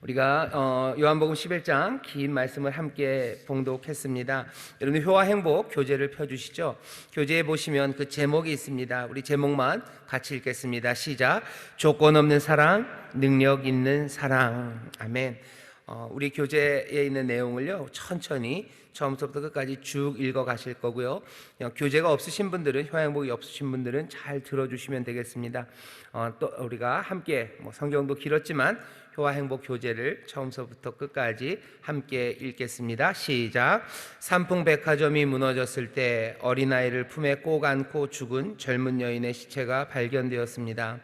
우리가 요한복음 11장 긴 말씀을 함께 봉독했습니다. 여러분 효와 행복 교재를 펴주시죠. 교재에 보시면 그 제목이 있습니다. 우리 제목만 같이 읽겠습니다. 시작. 조건 없는 사랑, 능력 있는 사랑. 아멘. 우리 교재에 있는 내용을요 천천히 처음부터 끝까지 쭉 읽어 가실 거고요. 교재가 없으신 분들은, 효행복이 없으신 분들은 잘 들어주시면 되겠습니다. 또 우리가 함께 성경도 길었지만 효행복 교재를 처음부터 끝까지 함께 읽겠습니다. 시작. 삼풍백화점이 무너졌을 때 어린아이를 품에 꼭 안고 죽은 젊은 여인의 시체가 발견되었습니다.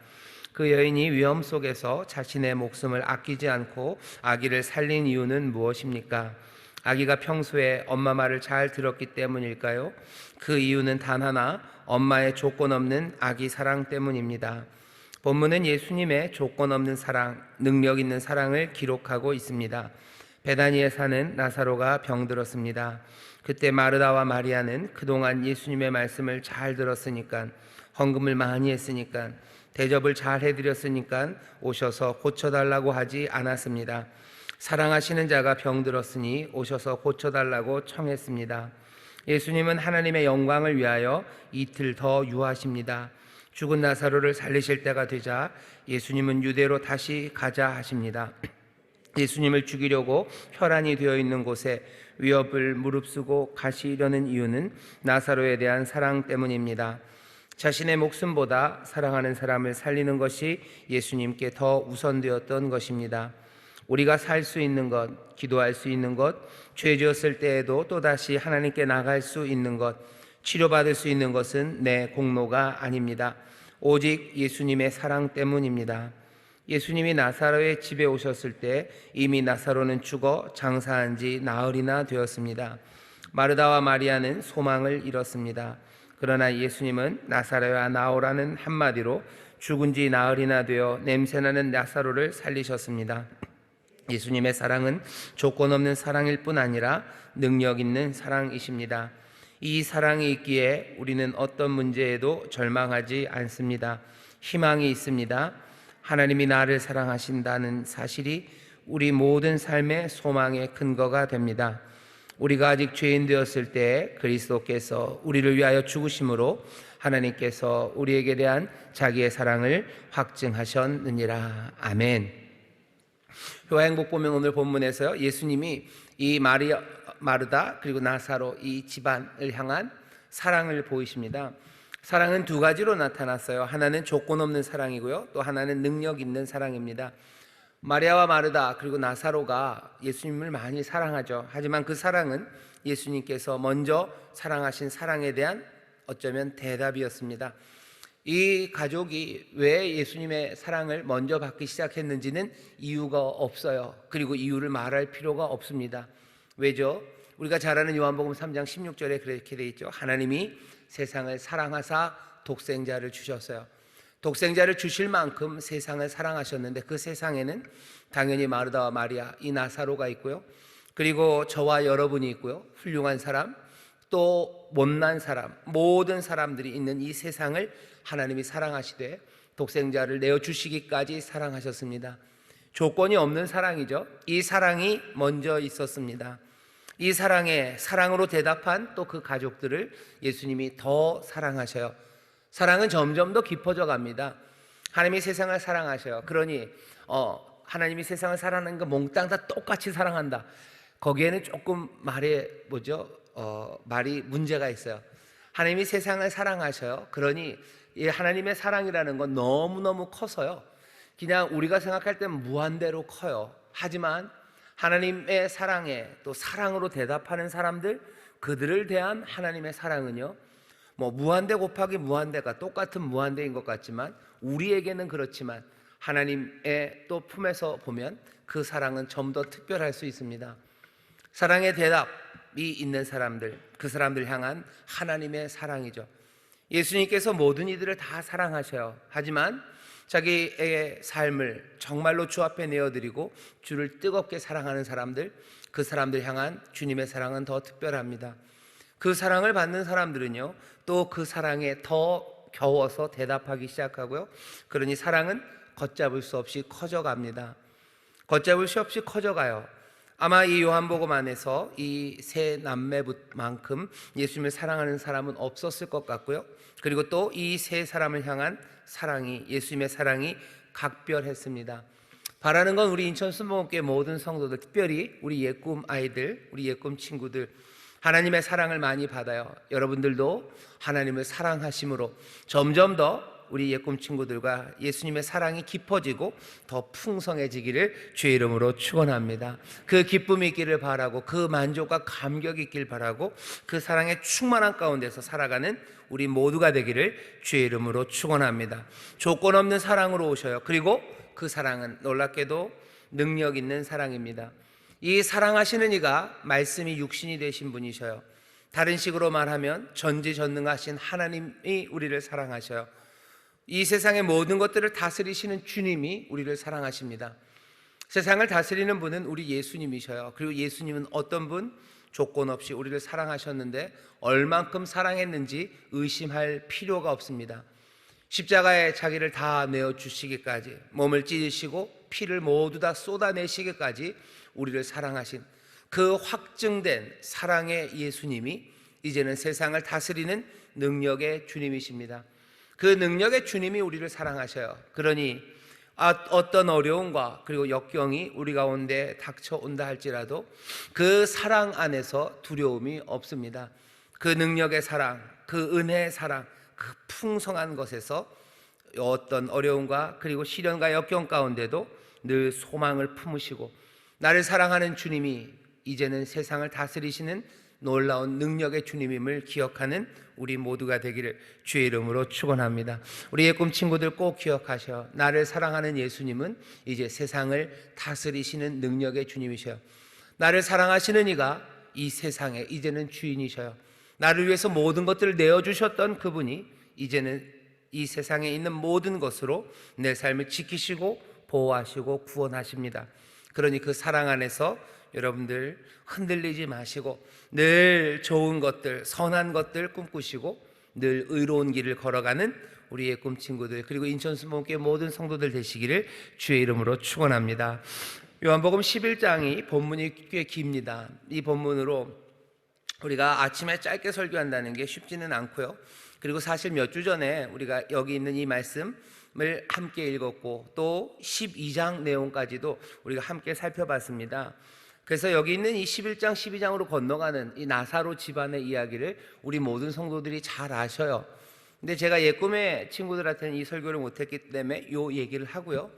그 여인이 위험 속에서 자신의 목숨을 아끼지 않고 아기를 살린 이유는 무엇입니까? 아기가 평소에 엄마 말을 잘 들었기 때문일까요? 그 이유는 단 하나, 엄마의 조건 없는 아기 사랑 때문입니다. 본문은 예수님의 조건 없는 사랑, 능력 있는 사랑을 기록하고 있습니다. 베다니에 사는 나사로가 병들었습니다. 그때 마르다와 마리아는 그동안 예수님의 말씀을 잘 들었으니까, 헌금을 많이 했으니까, 대접을 잘 해드렸으니까 오셔서 고쳐달라고 하지 않았습니다. 사랑하시는 자가 병들었으니 오셔서 고쳐달라고 청했습니다. 예수님은 하나님의 영광을 위하여 이틀 더 유하십니다. 죽은 나사로를 살리실 때가 되자 예수님은 유대로 다시 가자 하십니다. 예수님을 죽이려고 혈안이 되어 있는 곳에 위협을 무릅쓰고 가시려는 이유는 나사로에 대한 사랑 때문입니다. 자신의 목숨보다 사랑하는 사람을 살리는 것이 예수님께 더 우선되었던 것입니다. 우리가 살 수 있는 것, 기도할 수 있는 것, 죄 지었을 때에도 또다시 하나님께 나갈 수 있는 것, 치료받을 수 있는 것은 내 공로가 아닙니다. 오직 예수님의 사랑 때문입니다. 예수님이 나사로의 집에 오셨을 때 이미 나사로는 죽어 장사한 지 나흘이나 되었습니다. 마르다와 마리아는 소망을 잃었습니다. 그러나 예수님은 나사로야 나오라는 한마디로 죽은 지 나흘이나 되어 냄새나는 나사로를 살리셨습니다. 예수님의 사랑은 조건 없는 사랑일 뿐 아니라 능력 있는 사랑이십니다. 이 사랑이 있기에 우리는 어떤 문제에도 절망하지 않습니다. 희망이 있습니다. 하나님이 나를 사랑하신다는 사실이 우리 모든 삶의 소망의 근거가 됩니다. 우리가 아직 죄인 되었을 때 그리스도께서 우리를 위하여 죽으심으로 하나님께서 우리에게 대한 자기의 사랑을 확증하셨느니라. 아멘. 효행복 보면 오늘 본문에서요 예수님이 이 마르다 그리고 나사로 이 집안을 향한 사랑을 보이십니다. 사랑은 두 가지로 나타났어요. 하나는 조건 없는 사랑이고요, 또 하나는 능력 있는 사랑입니다. 마리아와 마르다 그리고 나사로가 예수님을 많이 사랑하죠. 하지만 그 사랑은 예수님께서 먼저 사랑하신 사랑에 대한 어쩌면 대답이었습니다. 이 가족이 왜 예수님의 사랑을 먼저 받기 시작했는지는 이유가 없어요. 그리고 이유를 말할 필요가 없습니다. 왜죠? 우리가 잘 아는 요한복음 3장 16절에 그렇게 되어 있죠. 하나님이 세상을 사랑하사 독생자를 주셨어요. 독생자를 주실 만큼 세상을 사랑하셨는데 그 세상에는 당연히 마르다와 마리아, 이 나사로가 있고요, 그리고 저와 여러분이 있고요, 훌륭한 사람, 또 못난 사람, 모든 사람들이 있는 이 세상을 하나님이 사랑하시되 독생자를 내어주시기까지 사랑하셨습니다. 조건이 없는 사랑이죠. 이 사랑이 먼저 있었습니다. 이 사랑으로 대답한 또 그 가족들을 예수님이 더 사랑하셔요. 사랑은 점점 더 깊어져 갑니다. 하나님이 세상을 사랑하셔요. 그러니 하나님이 세상을 사랑하는 거 몽땅 다 똑같이 사랑한다, 거기에는 조금 말이 문제가 있어요. 하나님이 세상을 사랑하셔요. 그러니 이 하나님의 사랑이라는 건 너무너무 커서요, 그냥 우리가 생각할 때는 무한대로 커요. 하지만 하나님의 사랑에 또 사랑으로 대답하는 사람들, 그들을 대한 하나님의 사랑은요, 무한대 곱하기 무한대가 똑같은 무한대인 것 같지만 우리에게는 그렇지만 하나님의 또 품에서 보면 그 사랑은 좀 더 특별할 수 있습니다. 사랑의 대답이 있는 사람들, 그 사람들 향한 하나님의 사랑이죠. 예수님께서 모든 이들을 다 사랑하셔요. 하지만 자기의 삶을 정말로 주 앞에 내어드리고 주를 뜨겁게 사랑하는 사람들, 그 사람들 향한 주님의 사랑은 더 특별합니다. 그 사랑을 받는 사람들은요, 또 그 사랑에 더 겨워서 대답하기 시작하고요, 그러니 사랑은 걷잡을 수 없이 커져갑니다. 걷잡을 수 없이 커져가요. 아마 이 요한복음 안에서 이 세 남매만큼 예수님을 사랑하는 사람은 없었을 것 같고요. 그리고 또 이 세 사람을 향한 사랑이, 예수님의 사랑이 각별했습니다. 바라는 건 우리 인천 순복음교회 모든 성도들, 특별히 우리 예꿈 아이들, 우리 예꿈 친구들, 하나님의 사랑을 많이 받아요. 여러분들도 하나님을 사랑하심으로 점점 더 우리 예꿈 친구들과 예수님의 사랑이 깊어지고 더 풍성해지기를 주의 이름으로 축원합니다. 그 기쁨이 있기를 바라고, 그 만족과 감격이 있길 바라고, 그 사랑의 충만한 가운데서 살아가는 우리 모두가 되기를 주의 이름으로 축원합니다. 조건 없는 사랑으로 오셔요. 그리고 그 사랑은 놀랍게도 능력 있는 사랑입니다. 이 사랑하시는 이가 말씀이 육신이 되신 분이셔요. 다른 식으로 말하면 전지전능하신 하나님이 우리를 사랑하셔요. 이 세상의 모든 것들을 다스리시는 주님이 우리를 사랑하십니다. 세상을 다스리는 분은 우리 예수님이셔요. 그리고 예수님은 어떤 분? 조건 없이 우리를 사랑하셨는데 얼만큼 사랑했는지 의심할 필요가 없습니다. 십자가에 자기를 다 내어주시기까지, 몸을 찢으시고 피를 모두 다 쏟아내시기까지 우리를 사랑하신 그 확증된 사랑의 예수님이 이제는 세상을 다스리는 능력의 주님이십니다. 그 능력의 주님이 우리를 사랑하셔요. 그러니 어떤 어려움과 그리고 역경이 우리 가운데 닥쳐온다 할지라도 그 사랑 안에서 두려움이 없습니다. 그 능력의 사랑, 그 은혜의 사랑, 그 풍성한 것에서 어떤 어려움과 그리고 시련과 역경 가운데도 늘 소망을 품으시고, 나를 사랑하는 주님이 이제는 세상을 다스리시는 놀라운 능력의 주님임을 기억하는 우리 모두가 되기를 주의 이름으로 축원합니다. 우리의 꿈 친구들 꼭 기억하셔. 나를 사랑하는 예수님은 이제 세상을 다스리시는 능력의 주님이셔요. 나를 사랑하시는 이가 이 세상에 이제는 주인이셔요. 나를 위해서 모든 것들을 내어주셨던 그분이 이제는 이 세상에 있는 모든 것으로 내 삶을 지키시고 보호하시고 구원하십니다. 그러니 그 사랑 안에서 여러분들 흔들리지 마시고 늘 좋은 것들, 선한 것들 꿈꾸시고 늘 의로운 길을 걸어가는 우리의 꿈 친구들, 그리고 인천 순복음교회 모든 성도들 되시기를 주의 이름으로 축원합니다. 요한복음 11장이 본문이 꽤 깁니다. 이 본문으로 우리가 아침에 짧게 설교한다는 게 쉽지는 않고요. 그리고 사실 몇 주 전에 우리가 여기 있는 이 말씀을 함께 읽었고 또 12장 내용까지도 우리가 함께 살펴봤습니다. 그래서 여기 있는 이 11장, 12장으로 건너가는 이 나사로 집안의 이야기를 우리 모든 성도들이 잘 아셔요. 근데 제가 예꿈의 친구들한테는 이 설교를 못했기 때문에 이 얘기를 하고요.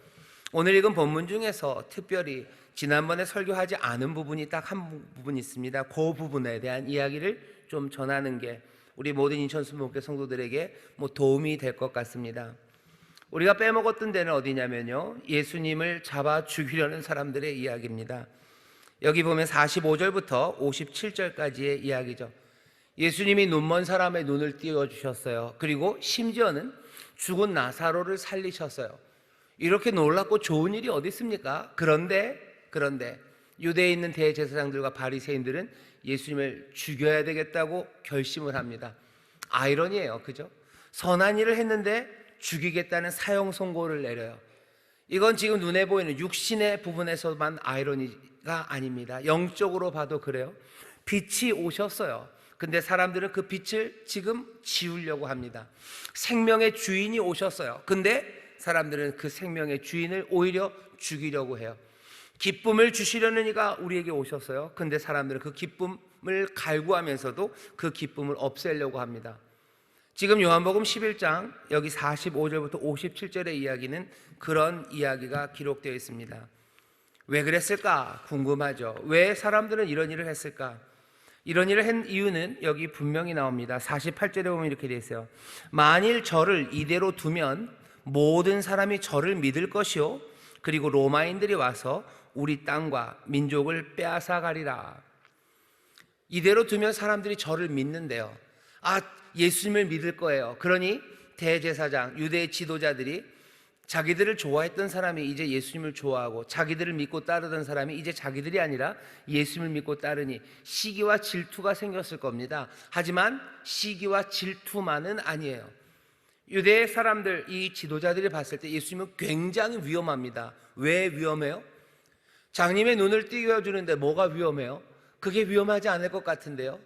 오늘 읽은 본문 중에서 특별히 지난번에 설교하지 않은 부분이 딱 한 부분 있습니다. 그 부분에 대한 이야기를 좀 전하는 게 우리 모든 인천 순복음교회 성도들에게 도움이 될 것 같습니다. 우리가 빼먹었던 데는 어디냐면요, 예수님을 잡아 죽이려는 사람들의 이야기입니다. 여기 보면 45절부터 57절까지의 이야기죠. 예수님이 눈먼 사람의 눈을 띄워주셨어요. 그리고 심지어는 죽은 나사로를 살리셨어요. 이렇게 놀랍고 좋은 일이 어디 있습니까? 그런데 유대에 있는 대제사장들과 바리새인들은 예수님을 죽여야 되겠다고 결심을 합니다. 아이러니예요, 그죠? 선한 일을 했는데 죽이겠다는 사형 선고를 내려요. 이건 지금 눈에 보이는 육신의 부분에서만 아이러니가 아닙니다. 영적으로 봐도 그래요. 빛이 오셨어요. 근데 사람들은 그 빛을 지금 지우려고 합니다. 생명의 주인이 오셨어요. 근데 사람들은 그 생명의 주인을 오히려 죽이려고 해요. 기쁨을 주시려는 이가 우리에게 오셨어요. 근데 사람들은 그 기쁨을 갈구하면서도 그 기쁨을 없애려고 합니다. 지금 요한복음 11장 여기 45절부터 57절의 이야기는 그런 이야기가 기록되어 있습니다. 왜 그랬을까 궁금하죠. 왜 사람들은 이런 일을 했을까? 이런 일을 한 이유는 여기 분명히 나옵니다. 48절에 보면 이렇게 되어 있어요. 만일 저를 이대로 두면 모든 사람이 저를 믿을 것이요, 그리고 로마인들이 와서 우리 땅과 민족을 빼앗아가리라. 이대로 두면 사람들이 저를 믿는데요. 예수님을 믿을 거예요. 그러니 대제사장, 유대의 지도자들이 자기들을 좋아했던 사람이 이제 예수님을 좋아하고, 자기들을 믿고 따르던 사람이 이제 자기들이 아니라 예수님을 믿고 따르니 시기와 질투가 생겼을 겁니다. 하지만 시기와 질투만은 아니에요. 유대 사람들, 이 지도자들이 봤을 때 예수님은 굉장히 위험합니다. 왜 위험해요? 장님의 눈을 띄워주는데 뭐가 위험해요? 그게 위험하지 않을 것 같은데요.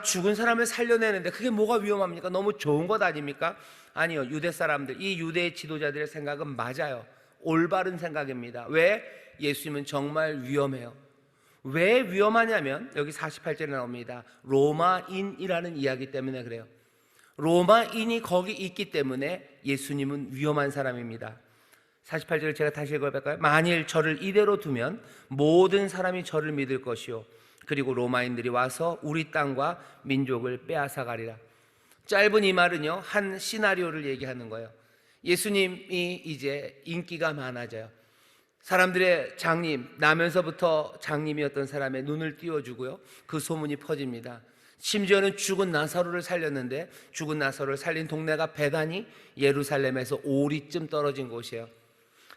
죽은 사람을 살려내는데 그게 뭐가 위험합니까? 너무 좋은 것 아닙니까? 아니요. 유대 사람들, 이 유대 지도자들의 생각은 맞아요. 올바른 생각입니다. 왜? 예수님은 정말 위험해요. 왜 위험하냐면 여기 48절에 나옵니다. 로마인이라는 이야기 때문에 그래요. 로마인이 거기 있기 때문에 예수님은 위험한 사람입니다. 48절을 제가 다시 읽어볼까요? 만일 저를 이대로 두면 모든 사람이 저를 믿을 것이요 그리고 로마인들이 와서 우리 땅과 민족을 빼앗아가리라. 짧은 이 말은요, 한 시나리오를 얘기하는 거예요. 예수님이 이제 인기가 많아져요. 사람들의 장님, 나면서부터 장님이었던 사람의 눈을 띄워주고요, 그 소문이 퍼집니다. 심지어는 죽은 나사로를 살렸는데, 죽은 나사로를 살린 동네가 베다니, 예루살렘에서 오리쯤 떨어진 곳이에요.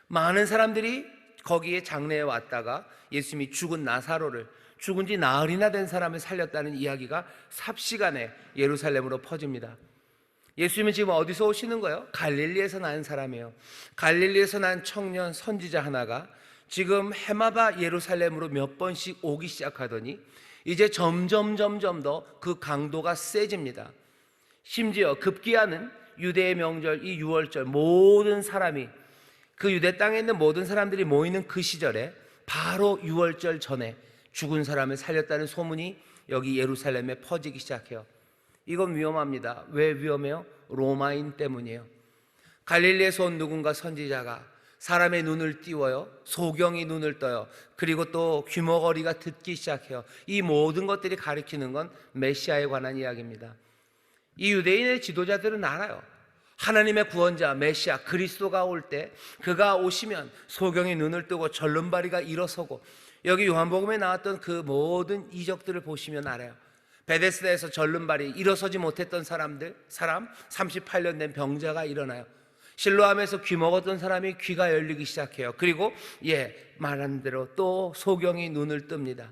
많은 사람들이 거기에 장례에 왔다가 예수님이 죽은 나사로를, 죽은 지 나흘이나 된 사람을 살렸다는 이야기가 삽시간에 예루살렘으로 퍼집니다. 예수님은 지금 어디서 오시는 거예요? 갈릴리에서 난 사람이에요. 갈릴리에서 난 청년 선지자 하나가 지금 해마다 예루살렘으로 몇 번씩 오기 시작하더니 이제 점점 더 그 강도가 세집니다. 심지어 급기야는 유대의 명절 이 유월절, 모든 사람이, 그 유대 땅에 있는 모든 사람들이 모이는 그 시절에 바로 유월절 전에 죽은 사람을 살렸다는 소문이 여기 예루살렘에 퍼지기 시작해요. 이건 위험합니다. 왜 위험해요? 로마인 때문이에요. 갈릴리에서 온 누군가 선지자가 사람의 눈을 띄워요. 소경이 눈을 떠요. 그리고 또 귀머거리가 듣기 시작해요. 이 모든 것들이 가리키는 건 메시아에 관한 이야기입니다. 이 유대인의 지도자들은 알아요. 하나님의 구원자 메시아 그리스도가 올 때, 그가 오시면 소경이 눈을 뜨고 절름발이가 일어서고, 여기 요한복음에 나왔던 그 모든 이적들을 보시면 알아요. 베데스다에서 절름발이 일어서지 못했던 사람 38년 된 병자가 일어나요. 실로암에서 귀 먹었던 사람이 귀가 열리기 시작해요. 그리고 말한 대로 또 소경이 눈을 뜹니다.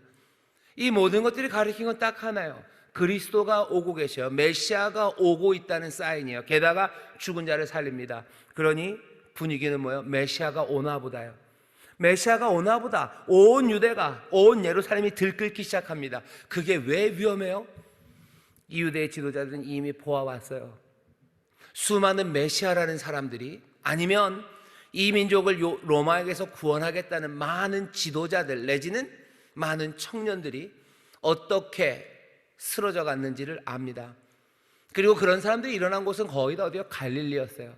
이 모든 것들이 가리킨 건 딱 하나예요. 그리스도가 오고 계셔요. 메시아가 오고 있다는 사인이에요. 게다가 죽은 자를 살립니다. 그러니 분위기는 뭐예요? 메시아가 오나보다요. 메시아가 오나보다. 온 유대가, 온 예루살렘이 들끓기 시작합니다. 그게 왜 위험해요? 이 유대의 지도자들은 이미 보아왔어요. 수많은 메시아라는 사람들이, 아니면 이 민족을 로마에게서 구원하겠다는 많은 지도자들 내지는 많은 청년들이 어떻게 쓰러져 갔는지를 압니다. 그리고 그런 사람들이 일어난 곳은 거의 다 어디요? 갈릴리였어요.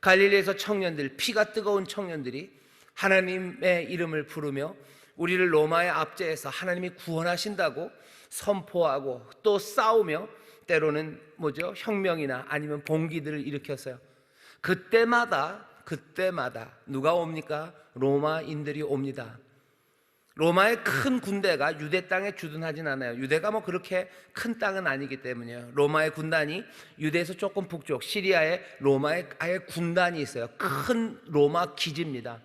갈릴리에서 청년들, 피가 뜨거운 청년들이 하나님의 이름을 부르며 우리를 로마의 압제에서 하나님이 구원하신다고 선포하고 또 싸우며 때로는 혁명이나 아니면 봉기들을 일으켰어요. 그때마다 누가 옵니까? 로마인들이 옵니다. 로마의 큰 군대가 유대 땅에 주둔하진 않아요. 유대가 그렇게 큰 땅은 아니기 때문이에요. 로마의 군단이 유대에서 조금 북쪽 시리아에 로마의 아예 군단이 있어요. 큰 로마 기지입니다.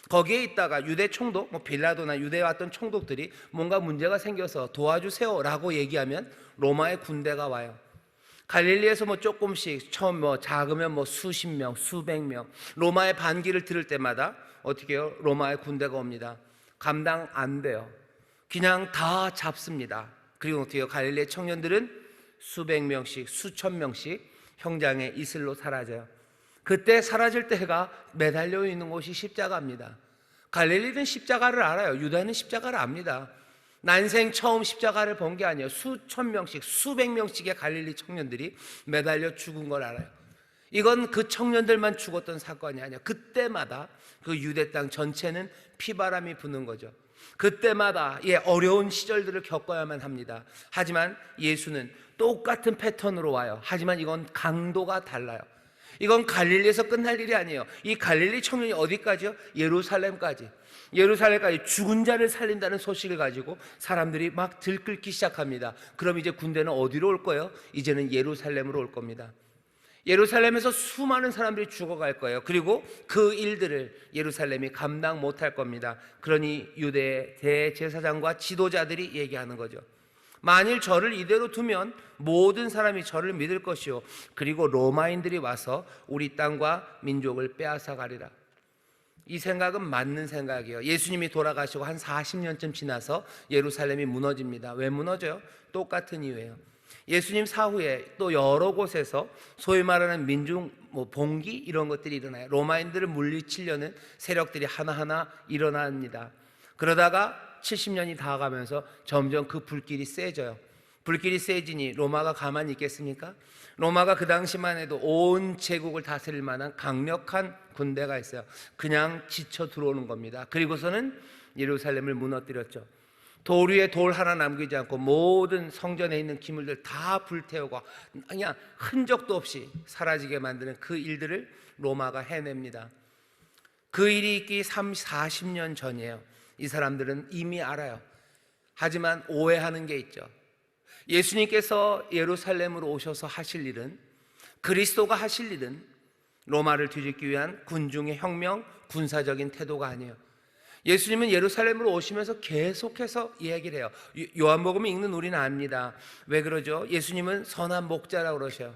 거기에 있다가 유대 총독, 빌라도나 유대에 왔던 총독들이 뭔가 문제가 생겨서 도와주세요 라고 얘기하면 로마의 군대가 와요. 갈릴리에서 조금씩 처음 작으면 수십 명, 수백 명, 로마의 반기를 들을 때마다 어떻게 해요? 로마의 군대가 옵니다. 감당 안 돼요. 그냥 다 잡습니다. 그리고 어떻게 해요? 갈릴리의 청년들은 수백 명씩, 수천 명씩 형장의 이슬로 사라져요. 그때 사라질 때가 매달려 있는 곳이 십자가입니다. 갈릴리는 십자가를 알아요. 유다는 십자가를 압니다. 난생 처음 십자가를 본 게 아니에요. 수천 명씩, 수백 명씩의 갈릴리 청년들이 매달려 죽은 걸 알아요. 이건 그 청년들만 죽었던 사건이 아니에요. 그때마다 그 유대 땅 전체는 피바람이 부는 거죠. 그때마다 어려운 시절들을 겪어야만 합니다. 하지만 예수는 똑같은 패턴으로 와요. 하지만 이건 강도가 달라요. 이건 갈릴리에서 끝날 일이 아니에요. 이 갈릴리 청년이 어디까지요? 예루살렘까지 죽은 자를 살린다는 소식을 가지고 사람들이 막 들끓기 시작합니다. 그럼 이제 군대는 어디로 올 거예요? 이제는 예루살렘으로 올 겁니다. 예루살렘에서 수많은 사람들이 죽어갈 거예요. 그리고 그 일들을 예루살렘이 감당 못할 겁니다. 그러니 유대의 대제사장과 지도자들이 얘기하는 거죠. 만일 저를 이대로 두면 모든 사람이 저를 믿을 것이요 그리고 로마인들이 와서 우리 땅과 민족을 빼앗아 가리라. 이 생각은 맞는 생각이에요. 예수님이 돌아가시고 한 40년쯤 지나서 예루살렘이 무너집니다. 왜 무너져요? 똑같은 이유예요. 예수님 사후에 또 여러 곳에서 소위 말하는 민중 봉기 이런 것들이 일어나요. 로마인들을 물리치려는 세력들이 하나하나 일어납니다. 그러다가 70년이 다 가면서 점점 그 불길이 세져요. 불길이 세지니 로마가 가만히 있겠습니까? 로마가 그 당시만 해도 온 제국을 다스릴 만한 강력한 군대가 있어요. 그냥 지쳐 들어오는 겁니다. 그리고서는 예루살렘을 무너뜨렸죠. 돌 위에 돌 하나 남기지 않고 모든 성전에 있는 기물들 다 불태우고 그냥 흔적도 없이 사라지게 만드는 그 일들을 로마가 해냅니다. 그 일이 있기 40년 전이에요. 이 사람들은 이미 알아요. 하지만 오해하는 게 있죠. 예수님께서 예루살렘으로 오셔서 하실 일은, 그리스도가 하실 일은 로마를 뒤집기 위한 군중의 혁명, 군사적인 태도가 아니에요. 예수님은 예루살렘으로 오시면서 계속해서 이야기를 해요. 요한복음을 읽는 우리는 압니다. 왜 그러죠? 예수님은 선한 목자라고 그러셔요.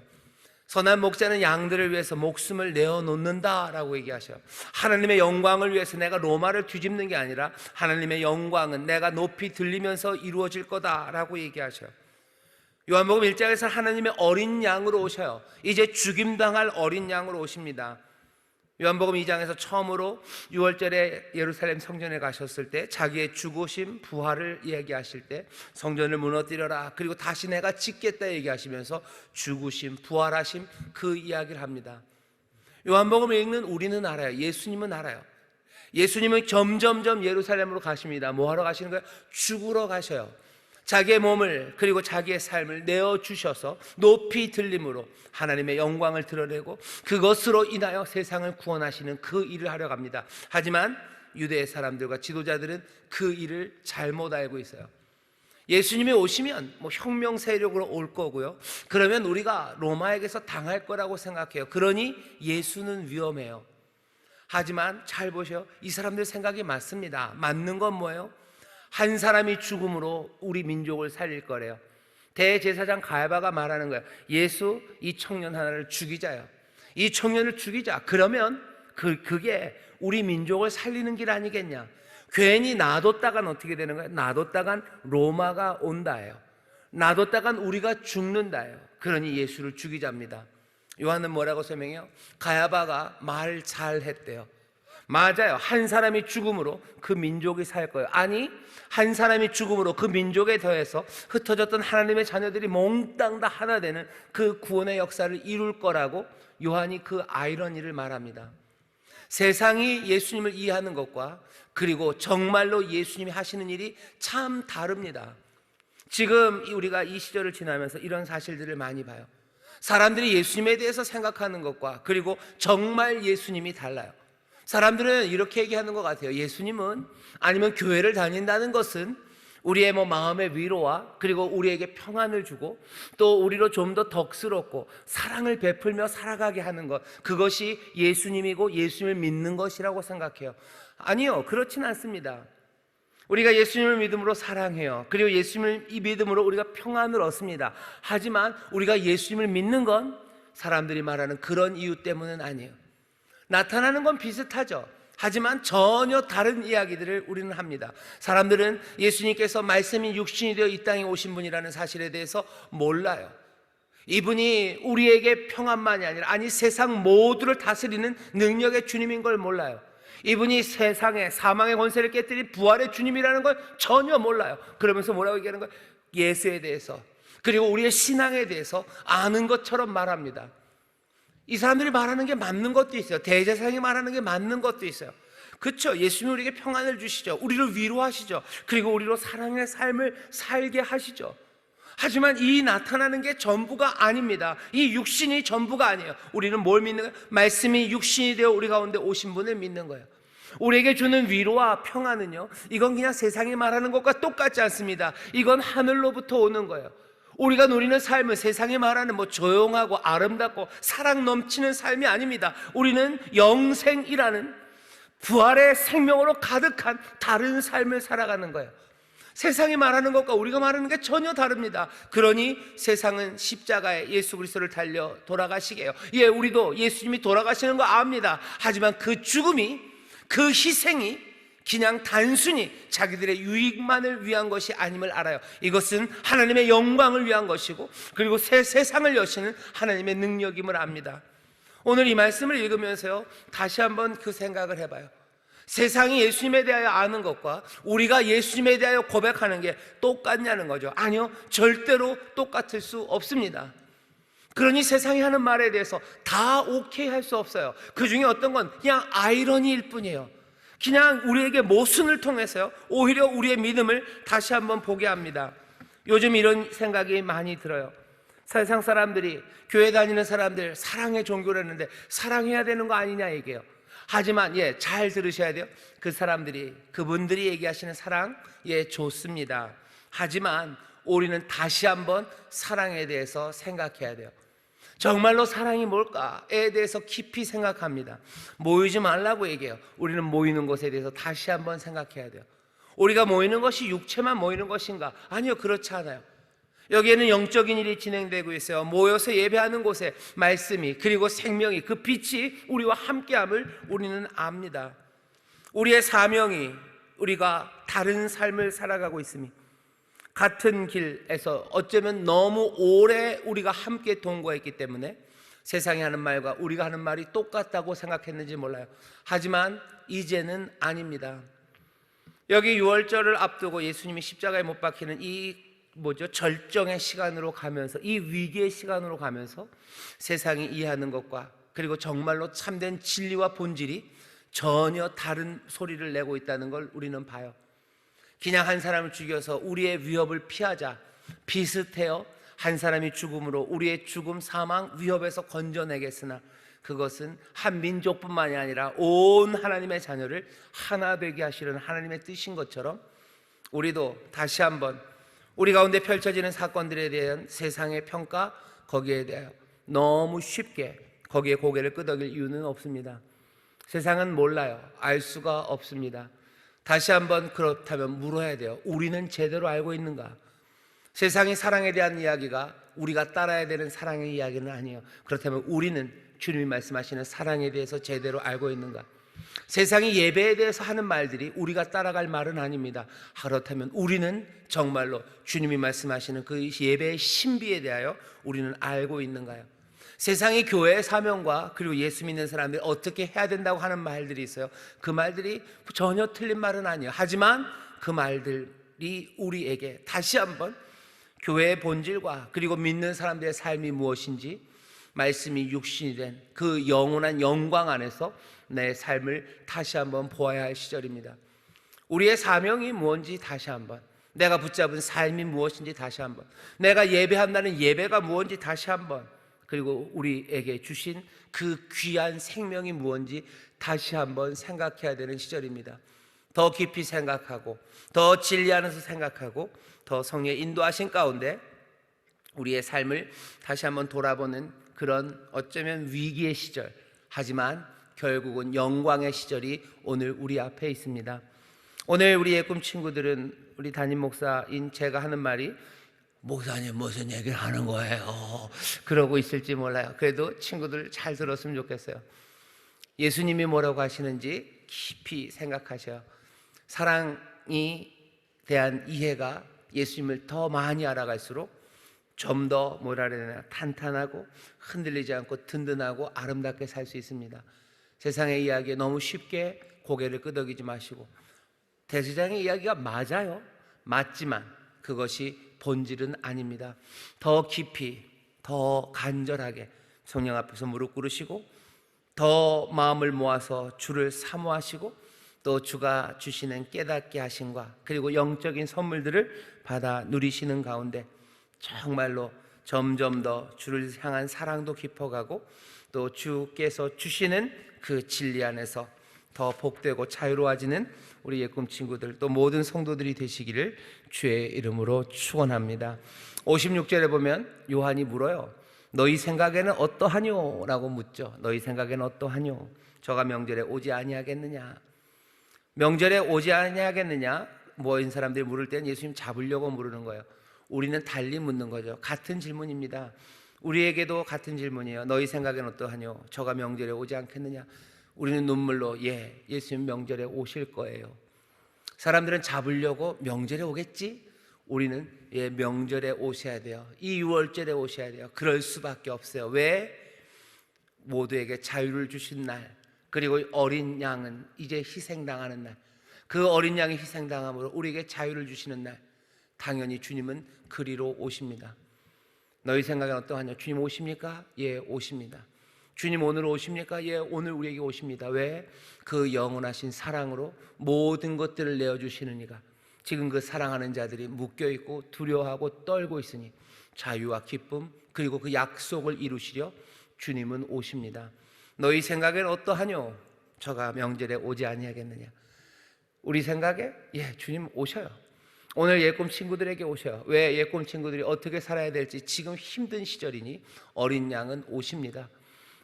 선한 목자는 양들을 위해서 목숨을 내어놓는다라고 얘기하셔요. 하나님의 영광을 위해서 내가 로마를 뒤집는 게 아니라 하나님의 영광은 내가 높이 들리면서 이루어질 거다라고 얘기하셔요. 요한복음 1장에서 하나님의 어린 양으로 오셔요. 이제 죽임당할 어린 양으로 오십니다. 요한복음 2장에서 처음으로 6월절에 예루살렘 성전에 가셨을 때 자기의 죽으심, 부활을 이야기하실 때 성전을 무너뜨려라, 그리고 다시 내가 짓겠다 얘기하시면서 죽으심, 부활하심, 그 이야기를 합니다. 요한복음을 읽는 우리는 알아요. 예수님은 알아요. 예수님은 점점점 예루살렘으로 가십니다. 뭐 하러 가시는 거예요? 죽으러 가셔요. 자기의 몸을 그리고 자기의 삶을 내어주셔서 높이 들림으로 하나님의 영광을 드러내고 그것으로 인하여 세상을 구원하시는 그 일을 하려 합니다. 하지만 유대의 사람들과 지도자들은 그 일을 잘못 알고 있어요. 예수님이 오시면 혁명 세력으로 올 거고요, 그러면 우리가 로마에게서 당할 거라고 생각해요. 그러니 예수는 위험해요. 하지만 잘 보셔요. 이 사람들 생각이 맞습니다. 맞는 건 뭐예요? 한 사람이 죽음으로 우리 민족을 살릴 거래요. 대제사장 가야바가 말하는 거예요. 예수 이 청년 하나를 죽이자요. 이 청년을 죽이자. 그러면 그게 우리 민족을 살리는 길 아니겠냐. 괜히 놔뒀다간 어떻게 되는 거예요? 놔뒀다간 로마가 온다예요. 놔뒀다간 우리가 죽는다예요. 그러니 예수를 죽이자입니다. 요한은 뭐라고 설명해요? 가야바가 말 잘했대요. 맞아요. 한 사람이 죽음으로 그 민족이 살 거예요. 아니, 한 사람이 죽음으로 그 민족에 더해서 흩어졌던 하나님의 자녀들이 몽땅 다 하나 되는 그 구원의 역사를 이룰 거라고 요한이 그 아이러니를 말합니다. 세상이 예수님을 이해하는 것과 그리고 정말로 예수님이 하시는 일이 참 다릅니다. 지금 우리가 이 시절을 지나면서 이런 사실들을 많이 봐요. 사람들이 예수님에 대해서 생각하는 것과 그리고 정말 예수님이 달라요. 사람들은 이렇게 얘기하는 것 같아요. 예수님은, 아니면 교회를 다닌다는 것은 우리의 마음의 위로와 그리고 우리에게 평안을 주고 또 우리로 좀 더 덕스럽고 사랑을 베풀며 살아가게 하는 것, 그것이 예수님이고 예수님을 믿는 것이라고 생각해요. 아니요, 그렇지는 않습니다. 우리가 예수님을 믿음으로 사랑해요. 그리고 예수님을 이 믿음으로 우리가 평안을 얻습니다. 하지만 우리가 예수님을 믿는 건 사람들이 말하는 그런 이유 때문은 아니에요. 나타나는 건 비슷하죠. 하지만 전혀 다른 이야기들을 우리는 합니다. 사람들은 예수님께서 말씀이 육신이 되어 이 땅에 오신 분이라는 사실에 대해서 몰라요. 이분이 우리에게 평안만이 아니라, 아니 세상 모두를 다스리는 능력의 주님인 걸 몰라요. 이분이 세상의 사망의 권세를 깨뜨린 부활의 주님이라는 걸 전혀 몰라요. 그러면서 뭐라고 얘기하는 거예요? 예수에 대해서 그리고 우리의 신앙에 대해서 아는 것처럼 말합니다. 이 사람들이 말하는 게 맞는 것도 있어요. 대제사장이 말하는 게 맞는 것도 있어요. 그렇죠. 예수님이 우리에게 평안을 주시죠. 우리를 위로하시죠. 그리고 우리로 사랑의 삶을 살게 하시죠. 하지만 이 나타나는 게 전부가 아닙니다. 이 육신이 전부가 아니에요. 우리는 뭘 믿는 거예요? 말씀이 육신이 되어 우리 가운데 오신 분을 믿는 거예요. 우리에게 주는 위로와 평안은요, 이건 그냥 세상이 말하는 것과 똑같지 않습니다. 이건 하늘로부터 오는 거예요. 우리가 누리는 삶은 세상이 말하는 조용하고 아름답고 사랑 넘치는 삶이 아닙니다. 우리는 영생이라는 부활의 생명으로 가득한 다른 삶을 살아가는 거예요. 세상이 말하는 것과 우리가 말하는 게 전혀 다릅니다. 그러니 세상은 십자가에 예수 그리스도를 달려 돌아가시게요. 예, 우리도 예수님이 돌아가시는 거 압니다. 하지만 그 죽음이 그 희생이 그냥 단순히 자기들의 유익만을 위한 것이 아님을 알아요. 이것은 하나님의 영광을 위한 것이고, 그리고 새 세상을 여시는 하나님의 능력임을 압니다. 오늘 이 말씀을 읽으면서요, 다시 한번 그 생각을 해봐요. 세상이 예수님에 대하여 아는 것과 우리가 예수님에 대하여 고백하는 게 똑같냐는 거죠. 아니요, 절대로 똑같을 수 없습니다. 그러니 세상이 하는 말에 대해서 다 오케이 할 수 없어요. 그 중에 어떤 건 그냥 아이러니일 뿐이에요. 그냥 우리에게 모순을 통해서요, 오히려 우리의 믿음을 다시 한번 보게 합니다. 요즘 이런 생각이 많이 들어요. 세상 사람들이, 교회 다니는 사람들 사랑의 종교를 했는데 사랑해야 되는 거 아니냐 얘기해요. 하지만 잘 들으셔야 돼요. 그분들이 얘기하시는 사랑, 좋습니다. 하지만 우리는 다시 한번 사랑에 대해서 생각해야 돼요. 정말로 사랑이 뭘까에 대해서 깊이 생각합니다. 모이지 말라고 얘기해요. 우리는 모이는 것에 대해서 다시 한번 생각해야 돼요. 우리가 모이는 것이 육체만 모이는 것인가? 아니요, 그렇지 않아요. 여기에는 영적인 일이 진행되고 있어요. 모여서 예배하는 곳에 말씀이, 그리고 생명이, 그 빛이 우리와 함께함을 우리는 압니다. 우리의 사명이 우리가 다른 삶을 살아가고 있음이, 같은 길에서 어쩌면 너무 오래 우리가 함께 동거했기 때문에 세상이 하는 말과 우리가 하는 말이 똑같다고 생각했는지 몰라요. 하지만 이제는 아닙니다. 여기 유월절을 앞두고 예수님이 십자가에 못 박히는 이 절정의 시간으로 가면서, 이 위기의 시간으로 가면서 세상이 이해하는 것과 그리고 정말로 참된 진리와 본질이 전혀 다른 소리를 내고 있다는 걸 우리는 봐요. 그냥 한 사람을 죽여서 우리의 위협을 피하자, 비슷해요. 한 사람이 죽음으로 우리의 죽음, 사망, 위협에서 건져내겠으나 그것은 한 민족뿐만이 아니라 온 하나님의 자녀를 하나 되게 하시는 하나님의 뜻인 것처럼, 우리도 다시 한번 우리 가운데 펼쳐지는 사건들에 대한 세상의 평가, 거기에 대하여 너무 쉽게 거기에 고개를 끄덕일 이유는 없습니다. 세상은 몰라요. 알 수가 없습니다. 다시 한번 그렇다면 물어야 돼요. 우리는 제대로 알고 있는가? 세상이 사랑에 대한 이야기가 우리가 따라야 되는 사랑의 이야기는 아니에요. 그렇다면 우리는 주님이 말씀하시는 사랑에 대해서 제대로 알고 있는가? 세상이 예배에 대해서 하는 말들이 우리가 따라갈 말은 아닙니다. 그렇다면 우리는 정말로 주님이 말씀하시는 그 예배의 신비에 대하여 우리는 알고 있는가요? 세상이 교회의 사명과 그리고 예수 믿는 사람들이 어떻게 해야 된다고 하는 말들이 있어요. 그 말들이 전혀 틀린 말은 아니에요. 하지만 그 말들이 우리에게 다시 한번 교회의 본질과 그리고 믿는 사람들의 삶이 무엇인지, 말씀이 육신이 된 그 영원한 영광 안에서 내 삶을 다시 한번 보아야 할 시절입니다. 우리의 사명이 무엇인지 다시 한번, 내가 붙잡은 삶이 무엇인지 다시 한번, 내가 예배한다는 예배가 무엇인지 다시 한번, 그리고 우리에게 주신 그 귀한 생명이 무엇인지 다시 한번 생각해야 되는 시절입니다. 더 깊이 생각하고, 더 진리 안에서 생각하고, 더 성령의 인도하신 가운데 우리의 삶을 다시 한번 돌아보는 그런 어쩌면 위기의 시절, 하지만 결국은 영광의 시절이 오늘 우리 앞에 있습니다. 오늘 우리의 꿈 친구들은, 우리 담임 목사인 제가 하는 말이 목사님 무슨 얘기를 하는 거예요? 그러고 있을지 몰라요. 그래도 친구들 잘 들었으면 좋겠어요. 예수님이 뭐라고 하시는지 깊이 생각하셔요. 사랑이 대한 이해가 예수님을 더 많이 알아갈수록 좀 더 탄탄하고 흔들리지 않고 든든하고 아름답게 살 수 있습니다. 세상의 이야기에 너무 쉽게 고개를 끄덕이지 마시고, 대제사장의 이야기가 맞아요. 맞지만 그것이 본질은 아닙니다. 더 깊이, 더 간절하게 성령 앞에서 무릎 꿇으시고, 더 마음을 모아서 주를 사모하시고, 또 주가 주시는 깨닫게 하심과 그리고 영적인 선물들을 받아 누리시는 가운데 정말로 점점 더 주를 향한 사랑도 깊어가고, 또 주께서 주시는 그 진리 안에서 더 복되고 자유로워지는 우리 예꿈 친구들, 또 모든 성도들이 되시기를 주의 이름으로 축원합니다. 56절에 보면 요한이 물어요. 너희 생각에는 어떠하뇨? 라고 묻죠. 너희 생각에는 어떠하뇨? 저가 명절에 오지 아니하겠느냐? 명절에 오지 아니하겠느냐? 모인 사람들이 물을 때는 예수님 잡으려고 물으는 거예요. 우리는 달리 묻는 거죠. 같은 질문입니다. 우리에게도 같은 질문이에요. 너희 생각에는 어떠하뇨? 저가 명절에 오지 않겠느냐? 우리는 눈물로 예수님 명절에 오실 거예요. 사람들은 잡으려고 명절에 오겠지? 우리는 명절에 오셔야 돼요. 이 유월절에 오셔야 돼요. 그럴 수밖에 없어요. 왜? 모두에게 자유를 주신 날, 그리고 어린 양은 이제 희생당하는 날, 그 어린 양이 희생당함으로 우리에게 자유를 주시는 날, 당연히 주님은 그리로 오십니다. 너희 생각은 어떠하냐? 주님 오십니까? 예, 오십니다. 주님 오늘 오십니까? 예, 오늘 우리에게 오십니다. 왜? 그 영원하신 사랑으로 모든 것들을 내어주시는 이가 지금 그 사랑하는 자들이 묶여있고 두려워하고 떨고 있으니 자유와 기쁨 그리고 그 약속을 이루시려 주님은 오십니다. 너희 생각엔 어떠하뇨? 저가 명절에 오지 아니하겠느냐? 우리 생각에 주님 오셔요. 오늘 예꿈 친구들에게 오셔요. 왜? 예꿈 친구들이 어떻게 살아야 될지 지금 힘든 시절이니 어린 양은 오십니다.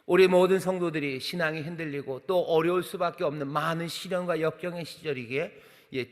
우리 모든 성도들이 신앙이 흔들리고 또 어려울 수밖에 없는 많은 시련과 역경의 시절이기에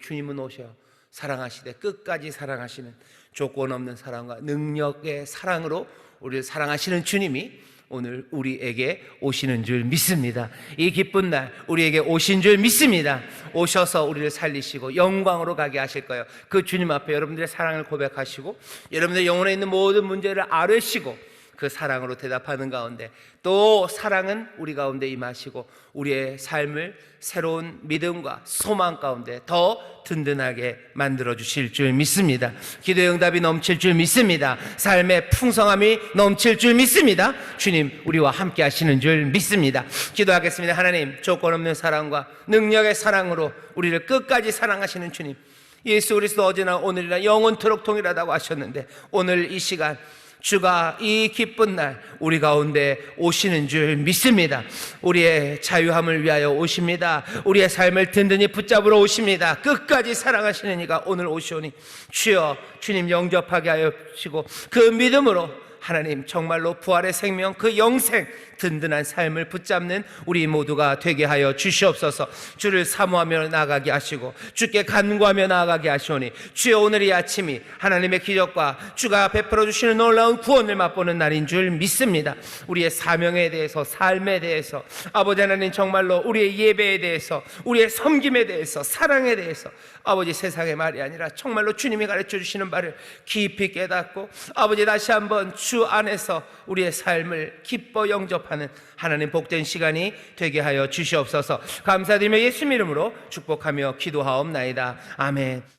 주님은 오셔요. 사랑하시되 끝까지 사랑하시는 조건 없는 사랑과 능력의 사랑으로 우리를 사랑하시는 주님이 오늘 우리에게 오시는 줄 믿습니다. 이 기쁜 날 우리에게 오신 줄 믿습니다. 오셔서 우리를 살리시고 영광으로 가게 하실 거예요. 그 주님 앞에 여러분들의 사랑을 고백하시고 여러분들 영혼에 있는 모든 문제를 아뢰시고 그 사랑으로 대답하는 가운데 또 사랑은 우리 가운데 임하시고 우리의 삶을 새로운 믿음과 소망 가운데 더 든든하게 만들어 주실 줄 믿습니다. 기도의 응답이 넘칠 줄 믿습니다. 삶의 풍성함이 넘칠 줄 믿습니다. 주님 우리와 함께 하시는 줄 믿습니다. 기도하겠습니다. 하나님, 조건 없는 사랑과 능력의 사랑으로 우리를 끝까지 사랑하시는 주님, 예수 그리스도 어제나 오늘이나 영원토록 동일하다고 하셨는데 오늘 이 시간 주가 이 기쁜 날 우리 가운데 오시는 줄 믿습니다. 우리의 자유함을 위하여 오십니다. 우리의 삶을 든든히 붙잡으러 오십니다. 끝까지 사랑하시는 이가 오늘 오시오니 주여 주님 영접하게 하여 주시고 그 믿음으로 하나님 정말로 부활의 생명 그 영생 든든한 삶을 붙잡는 우리 모두가 되게 하여 주시옵소서. 주를 사모하며 나아가게 하시고 주께 간구하며 나아가게 하시오니 주여 오늘 이 아침이 하나님의 기적과 주가 베풀어 주시는 놀라운 구원을 맛보는 날인 줄 믿습니다. 우리의 사명에 대해서 삶에 대해서 아버지 하나님 정말로 우리의 예배에 대해서 우리의 섬김에 대해서 사랑에 대해서 아버지 세상의 말이 아니라 정말로 주님이 가르쳐 주시는 바를 깊이 깨닫고 아버지 다시 한번 주 안에서 우리의 삶을 기뻐 영접하는 하나님 복된 시간이 되게 하여 주시옵소서. 감사드리며 예수님 이름으로 축복하며 기도하옵나이다. 아멘.